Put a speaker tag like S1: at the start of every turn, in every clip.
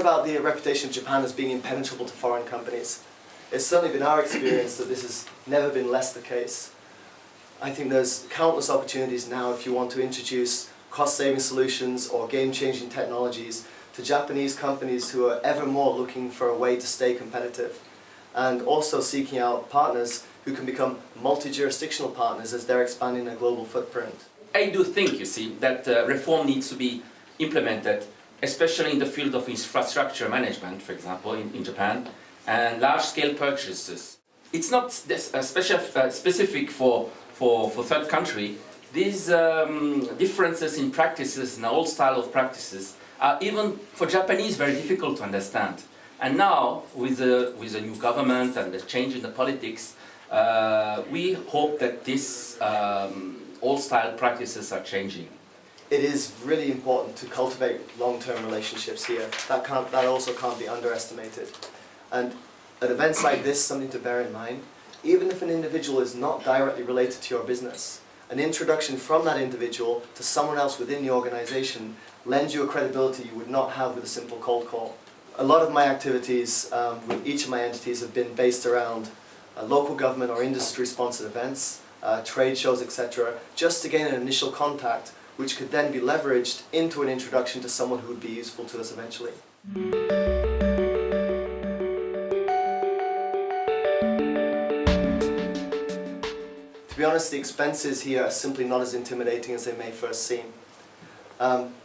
S1: about the reputation of Japan as being impenetrable to foreign companies. It's certainly been our experience that this has never been less the case. I think there's countless opportunities now if you want to introduce cost-saving solutions or game-changing technologies to Japanese companies who are ever more looking for a way to stay competitive, and also seeking out partners who can become multi-jurisdictional partners as they're expanding their global footprint.
S2: I do think, you see, that reform needs to be implemented, especially in the field of infrastructure management, for example, in Japan, and large-scale purchases. It's not specific for third country. These differences in practices and old style of practices are even for Japanese very difficult to understand. And now, with the new government and the change in the politics, we hope that these old style practices are changing.
S1: It is really important to cultivate long-term relationships here. That also can't be underestimated. And at events like this, something to bear in mind, even if an individual is not directly related to your business, an introduction from that individual to someone else within the organization lends you a credibility you would not have with a simple cold call. A lot of my activities with each of my entities have been based around local government or industry-sponsored events, trade shows, etc., just to gain an initial contact, which could then be leveraged into an introduction to someone who would be useful to us eventually. To be honest, the expenses here are simply not as intimidating as they may first seem.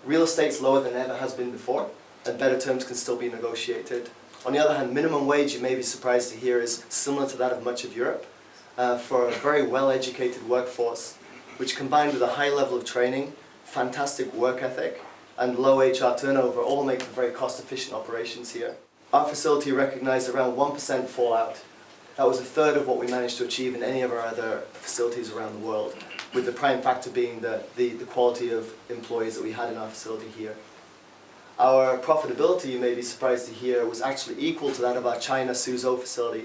S1: Real estate's lower than ever has been before, and better terms can still be negotiated. On the other hand, minimum wage, you may be surprised to hear, is similar to that of much of Europe for a very well-educated workforce, which combined with a high level of training, fantastic work ethic, and low HR turnover all make for very cost-efficient operations here. Our facility recognized around 1% fallout. That was a third of what we managed to achieve in any of our other facilities around the world, with the prime factor being the quality of employees that we had in our facility here. Our profitability, you may be surprised to hear, was actually equal to that of our China Suzhou facility,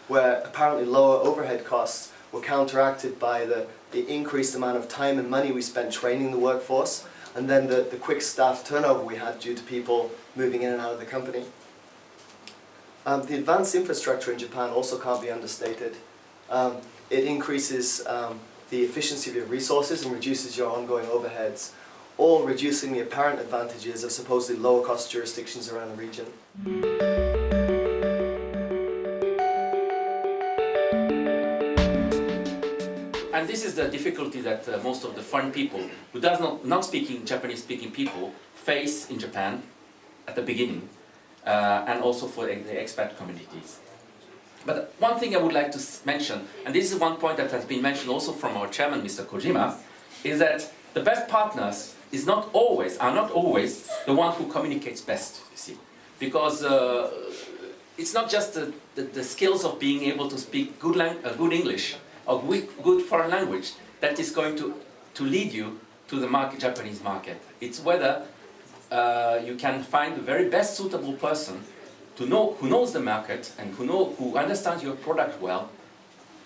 S1: where apparently lower overhead costs were counteracted by the increased amount of time and money we spent training the workforce, and then the quick staff turnover we had due to people moving in and out of the company. The advanced infrastructure in Japan also can't be understated. It increases the efficiency of your resources and reduces your ongoing overheads, all reducing the apparent advantages of supposedly lower cost jurisdictions around the region.
S2: And this is the difficulty that most of the foreign people, who does not speaking Japanese speaking people, face in Japan at the beginning, and also for the expat communities. But one thing I would like to mention, and this is one point that has been mentioned also from our chairman, Mr. Kojima, is that the best partners are not always the one who communicates best, you see. Because it's not just the skills of being able to speak good English or good foreign language that is going to lead you to the Japanese market. It's whether you can find the very best suitable person who knows the market and who understands your product well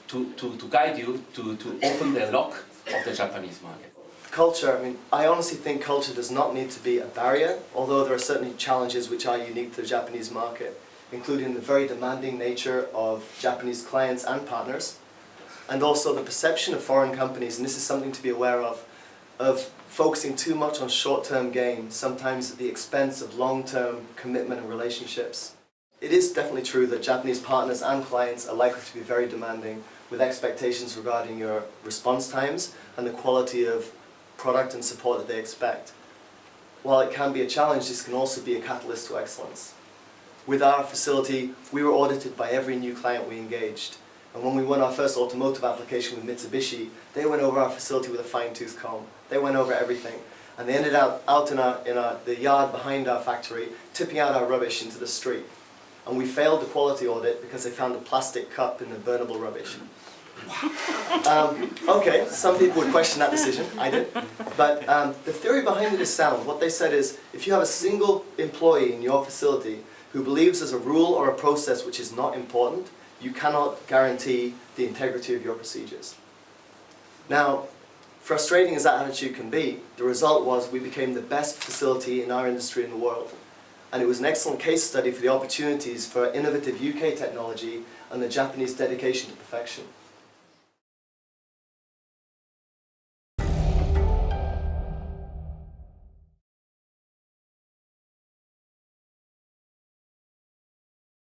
S2: to guide you to open the lock of the Japanese market.
S1: Culture, I honestly think culture does not need to be a barrier, although there are certainly challenges which are unique to the Japanese market, including the very demanding nature of Japanese clients and partners, and also the perception of foreign companies, and this is something to be aware of focusing too much on short-term gain, sometimes at the expense of long-term commitment and relationships. It is definitely true that Japanese partners and clients are likely to be very demanding, with expectations regarding your response times and the quality of product and support that they expect. While it can be a challenge, this can also be a catalyst to excellence. With our facility, we were audited by every new client we engaged. And when we won our first automotive application with Mitsubishi, they went over our facility with a fine-tooth comb. They went over everything. And they ended up out in the yard behind our factory, tipping out our rubbish into the street. And we failed the quality audit because they found a plastic cup in the burnable rubbish. Okay, some people would question that decision, I did. But the theory behind it is sound. What they said is, if you have a single employee in your facility who believes there's a rule or a process which is not important, you cannot guarantee the integrity of your procedures. Now, frustrating as that attitude can be, the result was we became the best facility in our industry in the world. and it was an excellent case study for the opportunities for innovative UK technology and the Japanese dedication to perfection.